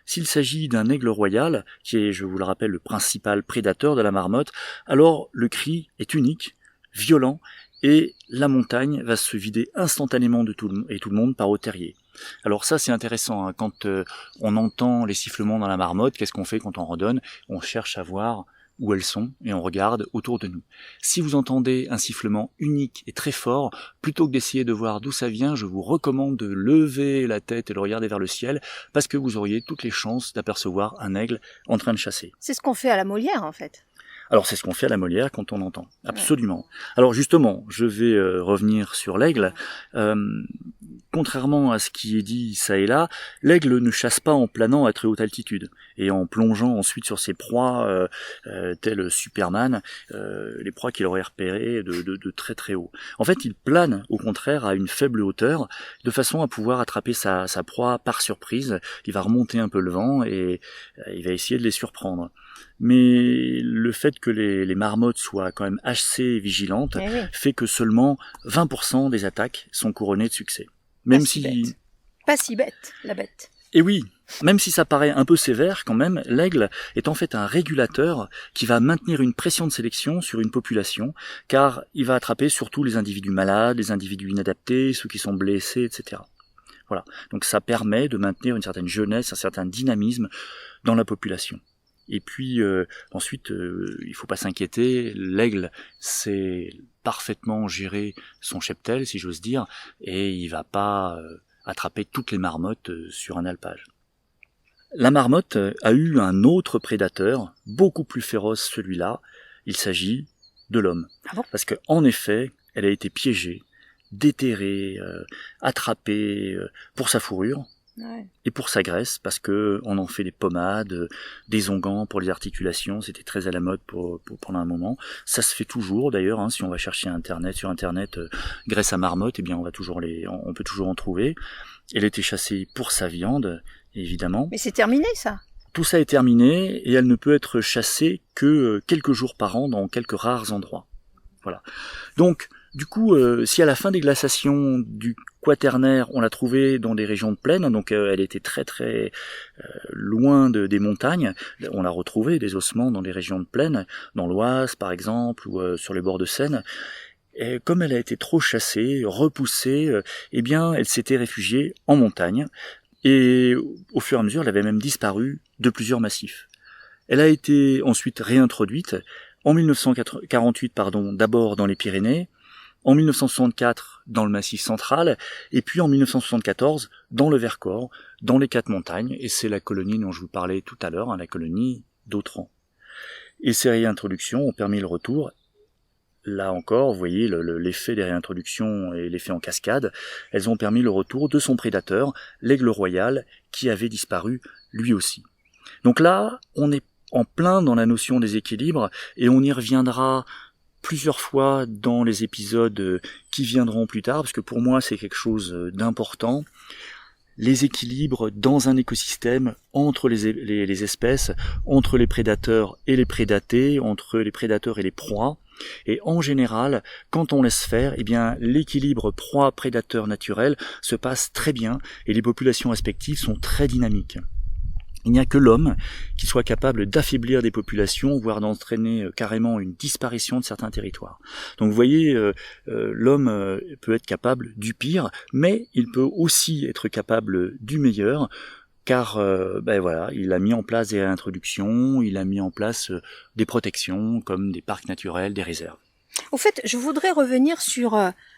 S'il s'agit d'un aigle royal, qui est, je vous le rappelle, le principal prédateur de la marmotte, alors le cri est unique, violent, et la montagne va se vider instantanément de tout le monde par au terrier. Alors ça c'est intéressant, hein. Quand on entend les sifflements dans la marmotte, qu'est-ce qu'on fait quand on redonne? On cherche à voir où elles sont et on regarde autour de nous. Si vous entendez un sifflement unique et très fort, plutôt que d'essayer de voir d'où ça vient, je vous recommande de lever la tête et de regarder vers le ciel parce que vous auriez toutes les chances d'apercevoir un aigle en train de chasser. C'est ce qu'on fait à la Molière en fait. Alors c'est ce qu'on fait à la Molière quand on entend, absolument. Alors justement, je vais revenir sur l'aigle. Contrairement à ce qui est dit ça et là, l'aigle ne chasse pas en planant à très haute altitude et en plongeant ensuite sur ses proies tel Superman, les proies qu'il aurait repérées de très très haut. En fait, il plane au contraire à une faible hauteur de façon à pouvoir attraper sa proie par surprise. Il va remonter un peu le vent et il va essayer de les surprendre. Mais le fait que les marmottes soient quand même assez vigilantes fait que seulement 20% des attaques sont couronnées de succès. Même si... Pas si bête, la bête. Et oui, même si ça paraît un peu sévère quand même, l'aigle est en fait un régulateur qui va maintenir une pression de sélection sur une population, car il va attraper surtout les individus malades, les individus inadaptés, ceux qui sont blessés, etc. Voilà. Donc ça permet de maintenir une certaine jeunesse, un certain dynamisme dans la population. Et puis ensuite, il faut pas s'inquiéter, l'aigle sait parfaitement gérer son cheptel, si j'ose dire, et il va pas attraper toutes les marmottes sur un alpage. La marmotte a eu un autre prédateur, beaucoup plus féroce celui-là, il s'agit de l'homme. Ah bon ? Parce que en effet, elle a été piégée, déterrée, attrapée pour sa fourrure, et pour sa graisse, parce que on en fait des pommades, des onguents pour les articulations, c'était très à la mode pendant un moment. Ça se fait toujours d'ailleurs, hein, si on va chercher sur internet graisse à marmotte, eh bien on peut toujours en trouver. Elle était chassée pour sa viande, évidemment. Mais c'est terminé ça. Tout ça est terminé et elle ne peut être chassée que quelques jours par an dans quelques rares endroits. Voilà. Donc du coup, si à la fin des glaciations du Quaternaire, on l'a trouvée dans des régions de plaine, donc elle était très très loin des montagnes, on l'a retrouvée des ossements dans des régions de plaine, dans l'Oise par exemple, ou sur les bords de Seine. Et comme elle a été trop chassée, repoussée, eh bien elle s'était réfugiée en montagne, et au fur et à mesure elle avait même disparu de plusieurs massifs. Elle a été ensuite réintroduite en 1948, d'abord dans les Pyrénées, en 1964 dans le Massif central, et puis en 1974 dans le Vercors, dans les Quatre Montagnes, et c'est la colonie dont je vous parlais tout à l'heure, la colonie d'Autran. Et ces réintroductions ont permis le retour. Là encore, vous voyez l'effet des réintroductions et l'effet en cascade, elles ont permis le retour de son prédateur, l'aigle royal, qui avait disparu lui aussi. Donc là, on est en plein dans la notion des équilibres, et on y reviendra plusieurs fois dans les épisodes qui viendront plus tard, parce que pour moi c'est quelque chose d'important. Les équilibres dans un écosystème entre les espèces, entre les prédateurs et les prédatés, entre les prédateurs et les proies. Et en général, quand on laisse faire, eh bien, l'équilibre proie-prédateur naturel se passe très bien et les populations respectives sont très dynamiques. Il n'y a que l'homme qui soit capable d'affaiblir des populations, voire d'entraîner carrément une disparition de certains territoires. Donc vous voyez, l'homme peut être capable du pire, mais il peut aussi être capable du meilleur, car il a mis en place des réintroductions, il a mis en place des protections, comme des parcs naturels, des réserves. Au fait, je voudrais revenir sur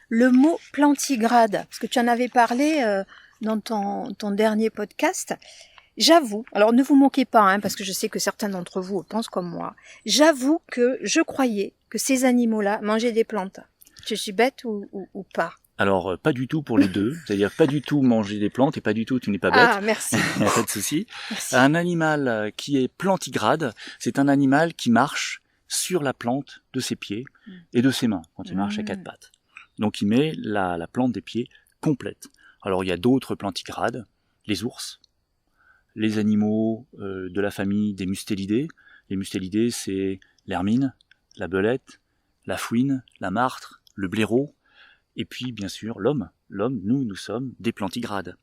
le mot plantigrade, parce que tu en avais parlé dans ton dernier podcast. J'avoue, alors ne vous moquez pas, parce que je sais que certains d'entre vous pensent comme moi, j'avoue que je croyais que ces animaux-là mangeaient des plantes. Je suis bête ou pas? Alors, pas du tout pour les deux, c'est-à-dire pas du tout manger des plantes et pas du tout tu n'es pas bête. Ah, merci. Il n'y a pas de souci. Merci. Un animal qui est plantigrade, c'est un animal qui marche sur la plante de ses pieds et de ses mains quand il marche à quatre pattes. Donc il met la plante des pieds complète. Alors il y a d'autres plantigrades, les ours, les animaux de la famille des mustélidés. Les mustélidés, c'est l'hermine, la belette, la fouine, la martre, le blaireau, et puis bien sûr l'homme. L'homme, nous sommes des plantigrades.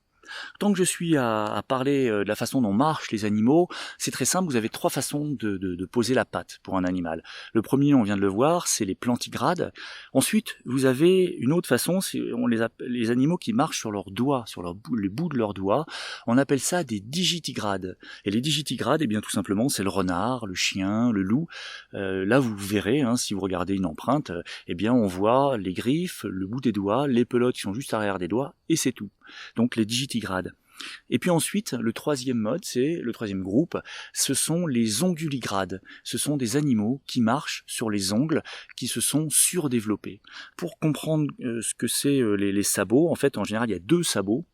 Tant que je suis à parler de la façon dont marchent les animaux, c'est très simple, vous avez trois façons de poser la patte pour un animal. Le premier, on vient de le voir, c'est les plantigrades. Ensuite, vous avez une autre façon, c'est les animaux qui marchent sur leurs doigts, les bouts de leurs doigts, on appelle ça des digitigrades. Et les digitigrades, eh bien tout simplement, c'est le renard, le chien, le loup. Là, vous verrez, si vous regardez une empreinte, eh bien on voit les griffes, le bout des doigts, les pelotes qui sont juste arrière des doigts, et c'est tout. Donc les digitigrades. Et puis ensuite, le troisième groupe, ce sont les onguligrades. Ce sont des animaux qui marchent sur les ongles, qui se sont surdéveloppés. Pour comprendre ce que c'est les sabots, en fait, en général, il y a deux sabots.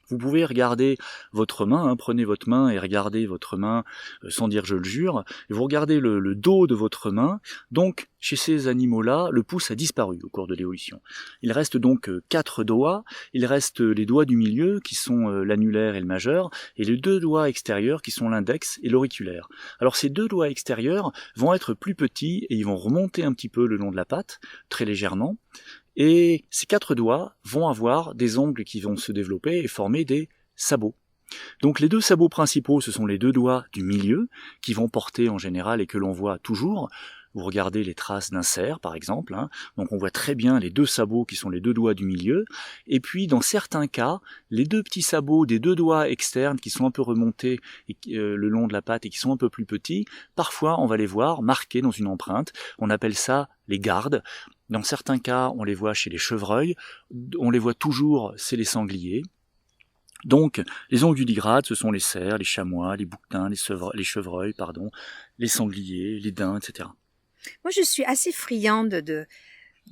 Vous pouvez regarder votre main, prenez votre main et regardez votre main sans dire je le jure, et vous regardez le dos de votre main. Donc, chez ces animaux-là, le pouce a disparu au cours de l'évolution. Il reste donc 4 doigts, il reste les doigts du milieu qui sont l'annulaire et le majeur, et les 2 doigts extérieurs qui sont l'index et l'auriculaire. Alors ces 2 doigts extérieurs vont être plus petits et ils vont remonter un petit peu le long de la patte, très légèrement, et ces 4 doigts vont avoir des ongles qui vont se développer et former des sabots. Donc les 2 sabots principaux, ce sont les 2 doigts du milieu, qui vont porter en général et que l'on voit toujours. Vous regardez les traces d'un cerf, par exemple, donc on voit très bien les 2 sabots qui sont les 2 doigts du milieu, et puis dans certains cas, les 2 petits sabots des 2 doigts externes qui sont un peu remontés le long de la patte et qui sont un peu plus petits, parfois on va les voir marqués dans une empreinte, on appelle ça les gardes. Dans certains cas, on les voit chez les chevreuils, on les voit toujours, c'est les sangliers. Donc, les onguligrades, ce sont les cerfs, les chamois, les bouquetins, les chevreuils, les sangliers, les daims, etc. Moi, je suis assez friande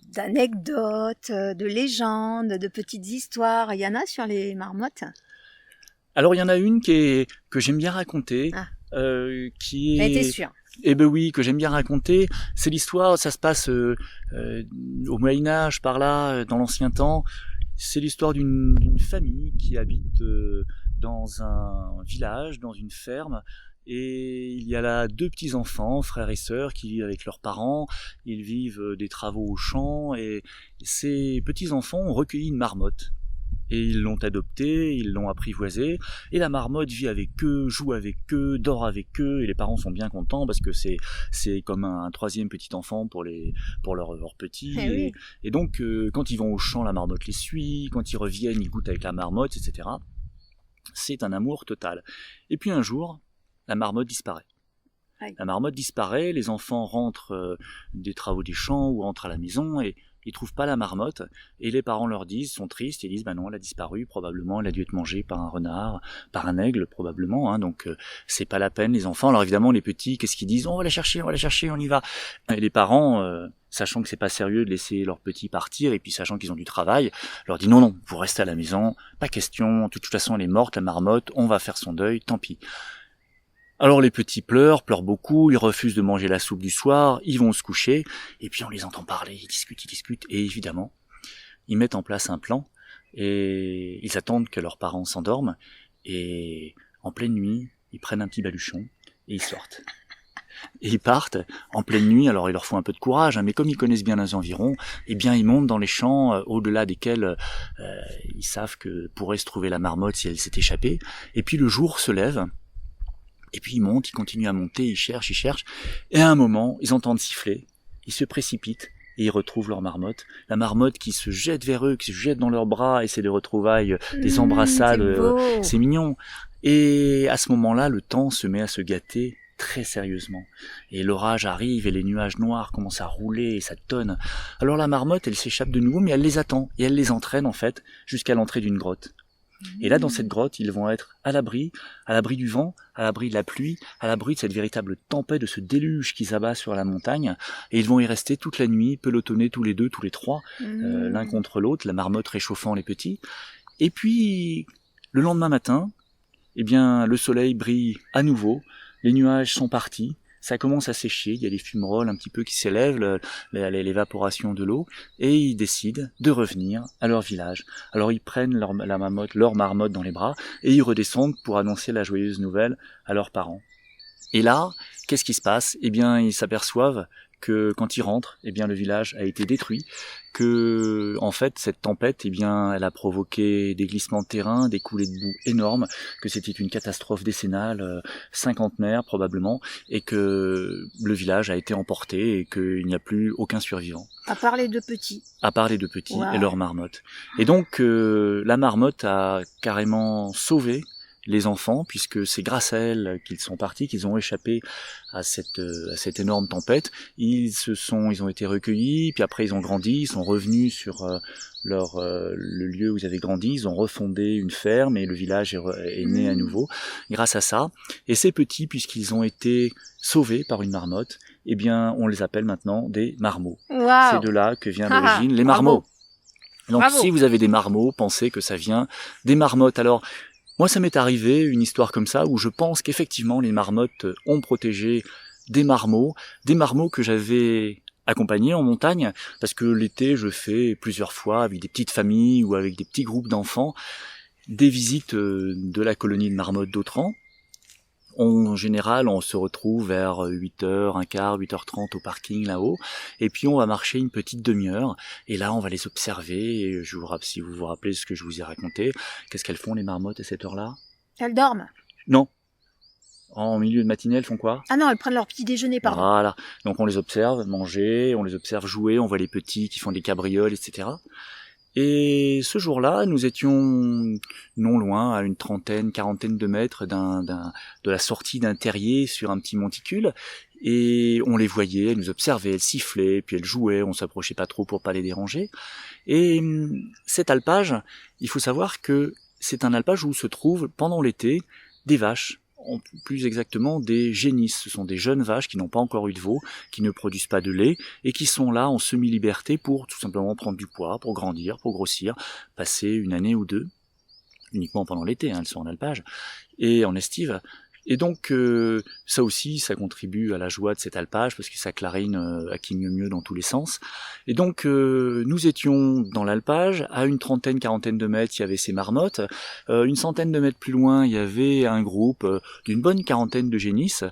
d'anecdotes, de légendes, de petites histoires. Il y en a sur les marmottes? Alors, il y en a une que j'aime bien raconter, qui est... Mais t'es sûr? Eh ben oui, que j'aime bien raconter. C'est l'histoire, ça se passe au Moyen-Âge, par là, dans l'ancien temps. C'est l'histoire d'une famille qui habite dans un village, dans une ferme, et il y a là 2 petits-enfants, frères et sœurs, qui vivent avec leurs parents. Ils vivent des travaux au champ, et ces petits-enfants ont recueilli une marmotte. Et ils l'ont adoptée, ils l'ont apprivoisée, et la marmotte vit avec eux, joue avec eux, dort avec eux, et les parents sont bien contents parce que c'est comme un 3e petit enfant pour leurs petits. Oui. Et donc, quand ils vont au champ, la marmotte les suit, quand ils reviennent, ils goûtent avec la marmotte, etc. C'est un amour total. Et puis un jour, la marmotte disparaît. Aïe. La marmotte disparaît, les enfants rentrent des travaux des champs ou rentrent à la maison et ils trouvent pas la marmotte et les parents leur disent, sont tristes, et disent bah non, elle a disparu, probablement elle a dû être mangée par un renard, par un aigle probablement, donc c'est pas la peine les enfants. Alors évidemment les petits, qu'est-ce qu'ils disent? On va la chercher, on y va. Et les parents, sachant que c'est pas sérieux de laisser leurs petits partir et puis sachant qu'ils ont du travail, leur dit non, vous restez à la maison, pas question, de toute façon elle est morte la marmotte, on va faire son deuil, tant pis. Alors les petits pleurent beaucoup, ils refusent de manger la soupe du soir, ils vont se coucher, et puis on les entend parler, ils discutent, et évidemment, ils mettent en place un plan, et ils attendent que leurs parents s'endorment, et en pleine nuit, ils prennent un petit baluchon, et ils sortent. Et ils partent en pleine nuit, alors il leur faut un peu de courage, mais comme ils connaissent bien les environs, eh bien ils montent dans les champs au-delà desquels ils savent que pourrait se trouver la marmotte si elle s'est échappée, et puis le jour se lève, et puis ils montent, ils continuent à monter, ils cherchent, et à un moment, ils entendent siffler, ils se précipitent, et ils retrouvent leur marmotte. La marmotte qui se jette vers eux, qui se jette dans leurs bras, et c'est des retrouvailles, des embrassades, c'est mignon. Et à ce moment-là, le temps se met à se gâter très sérieusement. Et l'orage arrive, et les nuages noirs commencent à rouler, et ça tonne. Alors la marmotte, elle s'échappe de nouveau, mais elle les attend, et elle les entraîne en fait, jusqu'à l'entrée d'une grotte. Et là, dans cette grotte, ils vont être à l'abri du vent, à l'abri de la pluie, à l'abri de cette véritable tempête, de ce déluge qui s'abat sur la montagne. Et ils vont y rester toute la nuit, pelotonnés tous les deux, tous les trois, l'un contre l'autre, la marmotte réchauffant les petits. Et puis, le lendemain matin, eh bien, le soleil brille à nouveau, les nuages sont partis, ça commence à sécher, il y a des fumerolles un petit peu qui s'élèvent, l'évaporation de l'eau, et ils décident de revenir à leur village. Alors ils prennent leur marmotte dans les bras, et ils redescendent pour annoncer la joyeuse nouvelle à leurs parents. Et là, qu'est-ce qui se passe? Eh bien, ils s'aperçoivent que quand ils rentrent, eh bien, le village a été détruit, que, en fait, cette tempête, eh bien, elle a provoqué des glissements de terrain, des coulées de boue énormes, que c'était une catastrophe décennale, cinquantenaire probablement, et que le village a été emporté et qu'il n'y a plus aucun survivant. À part les deux petits. À part les deux petits Wow. Et leur marmotte. Et donc, la marmotte a carrément sauvé les enfants, puisque c'est grâce à elle qu'ils sont partis, qu'ils ont échappé à cette énorme tempête. Ils ont été recueillis, puis après ils ont grandi, ils sont revenus sur le lieu où ils avaient grandi, ils ont refondé une ferme et le village est né à nouveau grâce à ça. Et ces petits, puisqu'ils ont été sauvés par une marmotte, eh bien on les appelle maintenant des marmots. Wow. C'est de là que vient l'origine, les marmots. Donc si vous avez des marmots, pensez que ça vient des marmottes. Alors moi, ça m'est arrivé une histoire comme ça où je pense qu'effectivement les marmottes ont protégé des marmots que j'avais accompagnés en montagne, parce que l'été, je fais plusieurs fois avec des petites familles ou avec des petits groupes d'enfants des visites de la colonie de marmottes d'Autran. En général, on se retrouve vers 8h, 15h, 8h30 au parking là-haut, et puis on va marcher une petite demi-heure, et là on va les observer, et si vous vous rappelez ce que je vous ai raconté, qu'est-ce qu'elles font les marmottes à cette heure-là? Elles dorment. Non. En milieu de matinée, elles font quoi? Ah non, elles prennent leur petit déjeuner, pardon. Voilà. Donc on les observe manger, on les observe jouer, on voit les petits qui font des cabrioles, etc. Et ce jour-là, nous étions non loin, à une quarantaine de mètres de la sortie d'un terrier sur un petit monticule, et on les voyait, elles nous observaient, elles sifflaient, puis elles jouaient, on s'approchait pas trop pour pas les déranger. Et cet alpage, il faut savoir que c'est un alpage où se trouvent, pendant l'été, des vaches. Plus exactement des génisses. Ce sont des jeunes vaches qui n'ont pas encore eu de veau, qui ne produisent pas de lait et qui sont là en semi-liberté pour tout simplement prendre du poids, pour grandir, pour grossir, passer une année ou deux, uniquement pendant l'été, elles sont en alpage, et en estive. Et donc ça aussi, ça contribue à la joie de cet alpage parce que ça clarine à qui mieux dans tous les sens. Et donc nous étions dans l'alpage, à une quarantaine de mètres, il y avait ces marmottes. Une centaine de mètres plus loin, il y avait un groupe d'une bonne quarantaine de génisses.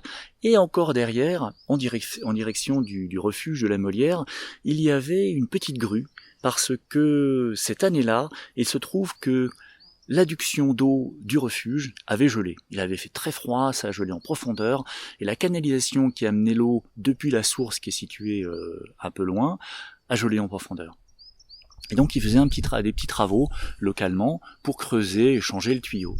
Et encore derrière, en direction du refuge de la Molière, il y avait une petite grue, parce que cette année-là, il se trouve que l'adduction d'eau du refuge avait gelé. Il avait fait très froid, ça a gelé en profondeur, et la canalisation qui amenait l'eau depuis la source qui est située un peu loin, a gelé en profondeur. Et donc il faisait des petits travaux localement pour creuser et changer le tuyau.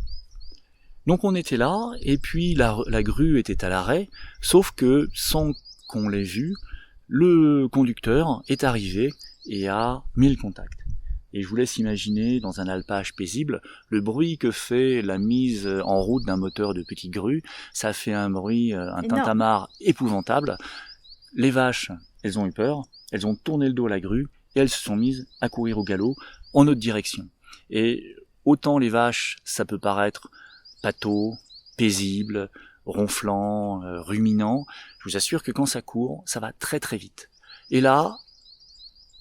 Donc on était là, et puis la grue était à l'arrêt, sauf que sans qu'on l'ait vu, le conducteur est arrivé et a mis le contact. Et je vous laisse imaginer, dans un alpage paisible, le bruit que fait la mise en route d'un moteur de petite grue. Ça fait un bruit, un tintamarre épouvantable. Les vaches, elles ont eu peur, elles ont tourné le dos à la grue, et elles se sont mises à courir au galop en notre direction. Et autant les vaches, ça peut paraître pâteau, paisible, ronflant, ruminant, je vous assure que quand ça court, ça va très très vite. Et là,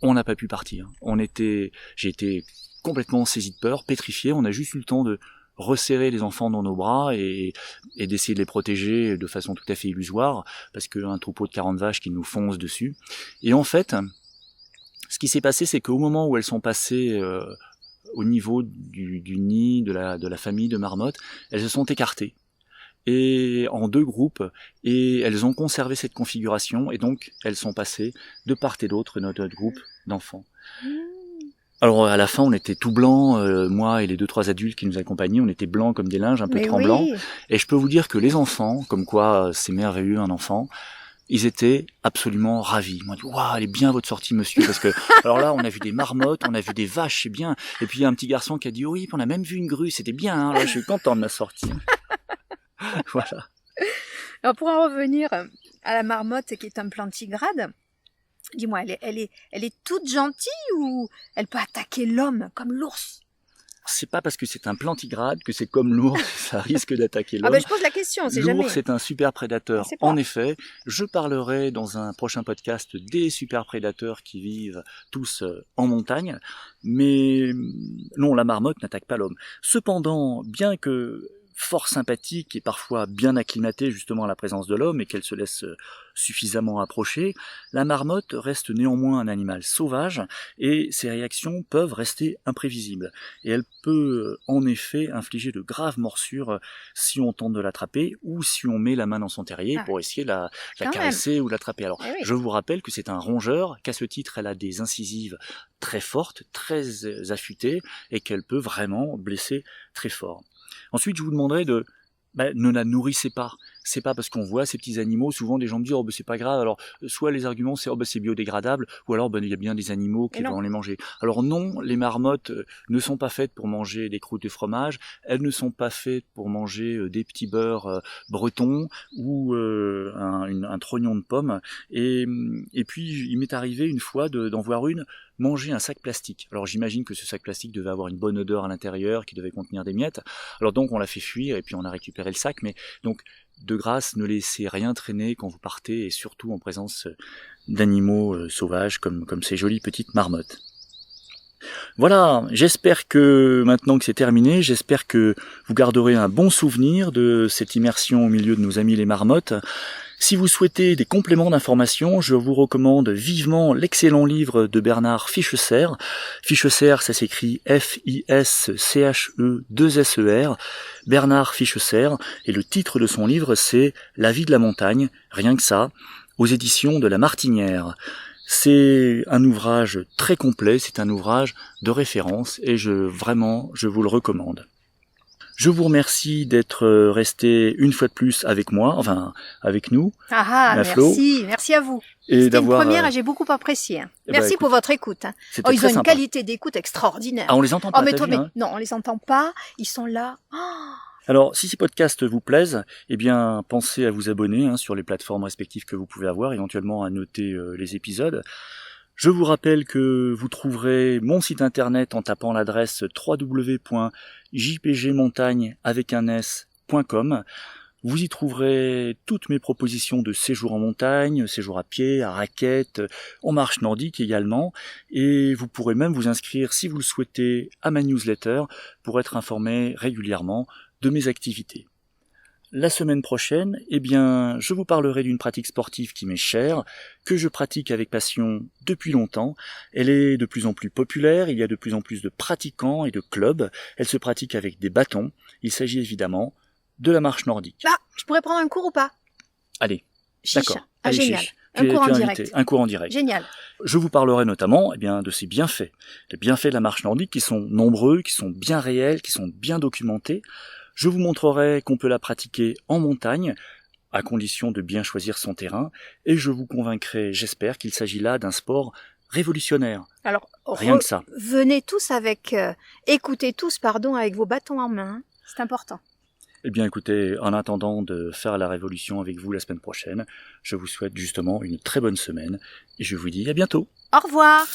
on n'a pas pu partir. J'ai été complètement saisi de peur, pétrifié. On a juste eu le temps de resserrer les enfants dans nos bras et d'essayer de les protéger de façon tout à fait illusoire, parce qu'un troupeau de 40 vaches qui nous fonce dessus. Et en fait, ce qui s'est passé, c'est qu'au moment où elles sont passées au niveau du nid de la famille de marmottes, elles se sont écartées et en 2 groupes, et elles ont conservé cette configuration, et donc elles sont passées de part et d'autre de notre groupe d'enfants. Alors à la fin, on était tout blanc, moi et les 2-3 adultes qui nous accompagnaient, on était blancs comme des linges, un peu tremblants. Oui. Et je peux vous dire que les enfants, comme quoi c'est merveilleux un enfant, ils étaient absolument ravis. Ils m'ont dit, waouh, elle est bien votre sortie, monsieur, parce que, alors là, on a vu des marmottes, on a vu des vaches, c'est bien. Et puis il y a un petit garçon qui a dit, oui, on a même vu une grue, c'était bien, hein. Là, je suis content de ma sortie. Voilà. Alors pour en revenir à la marmotte qui est un plantigrade, dis-moi, elle est toute gentille ou elle peut attaquer l'homme comme l'ours? C'est pas parce que c'est un plantigrade que c'est comme l'ours, ça risque d'attaquer l'homme. Ah ben je pose la question, c'est jamais. L'ours est un super prédateur. En effet, je parlerai dans un prochain podcast des super prédateurs qui vivent tous en montagne, mais non, la marmotte n'attaque pas l'homme. Cependant, bien que fort sympathique et parfois bien acclimatée justement à la présence de l'homme et qu'elle se laisse suffisamment approcher, la marmotte reste néanmoins un animal sauvage et ses réactions peuvent rester imprévisibles. Et elle peut en effet infliger de graves morsures si on tente de l'attraper ou si on met la main dans son terrier pour essayer de la caresser ou l'attraper. Alors, je vous rappelle que c'est un rongeur, qu'à ce titre elle a des incisives très fortes, très affûtées et qu'elle peut vraiment blesser très fort. Ensuite, je vous demanderai ne la nourrissez pas. C'est pas parce qu'on voit ces petits animaux, souvent des gens me disent oh ben c'est pas grave. Alors soit les arguments c'est oh ben c'est biodégradable, ou alors ben il y a bien des animaux qui vont les manger. Alors non, les marmottes ne sont pas faites pour manger des croûtes de fromage, elles ne sont pas faites pour manger des petits beurres bretons ou un trognon de pomme. Et puis il m'est arrivé une fois d'en voir une manger un sac plastique. Alors j'imagine que ce sac plastique devait avoir une bonne odeur à l'intérieur, qui devait contenir des miettes. Alors donc on l'a fait fuir et puis on a récupéré le sac. Mais donc de grâce, ne laissez rien traîner quand vous partez et surtout en présence d'animaux sauvages comme ces jolies petites marmottes. Voilà, j'espère que maintenant que c'est terminé, j'espère que vous garderez un bon souvenir de cette immersion au milieu de nos amis les marmottes. Si vous souhaitez des compléments d'information, je vous recommande vivement l'excellent livre de Bernard Ficheser. Ficheser, ça s'écrit F-I-S-C-H-E-2-S-E-R. Bernard Ficheser, et le titre de son livre c'est La vie de la montagne, rien que ça, aux éditions de La Martinière. C'est un ouvrage très complet, c'est un ouvrage de référence et je vous le recommande. Je vous remercie d'être resté une fois de plus avec moi, enfin avec nous. Merci à vous. C'était une première et j'ai beaucoup apprécié. Merci pour votre écoute. C'était ils très ont sympa. Une qualité d'écoute extraordinaire. Ah, on les entend pas, Non, on les entend pas, ils sont là. Alors, si ces podcasts vous plaisent, eh bien, pensez à vous abonner sur les plateformes respectives que vous pouvez avoir, éventuellement à noter les épisodes. Je vous rappelle que vous trouverez mon site internet en tapant l'adresse www.jpgmontagne.com. Vous y trouverez toutes mes propositions de séjour en montagne, séjour à pied, à raquettes, en marche nordique également. Et vous pourrez même vous inscrire, si vous le souhaitez, à ma newsletter pour être informé régulièrement de mes activités. La semaine prochaine, je vous parlerai d'une pratique sportive qui m'est chère, que je pratique avec passion depuis longtemps. Elle est de plus en plus populaire, il y a de plus en plus de pratiquants et de clubs. Elle se pratique avec des bâtons. Il s'agit évidemment de la marche nordique. Ah, je pourrais prendre un cours ou pas? Allez, chicha. D'accord. Allez, génial. Un cours en direct. Génial. Je vous parlerai notamment de ses bienfaits. Les bienfaits de la marche nordique qui sont nombreux, qui sont bien réels, qui sont bien documentés. Je vous montrerai qu'on peut la pratiquer en montagne, à condition de bien choisir son terrain, et je vous convaincrai, j'espère, qu'il s'agit là d'un sport révolutionnaire. Alors, Rien que ça. venez tous écoutez tous, avec vos bâtons en main. C'est important. Eh bien écoutez, en attendant de faire la révolution avec vous la semaine prochaine, je vous souhaite justement une très bonne semaine, et je vous dis à bientôt. Au revoir!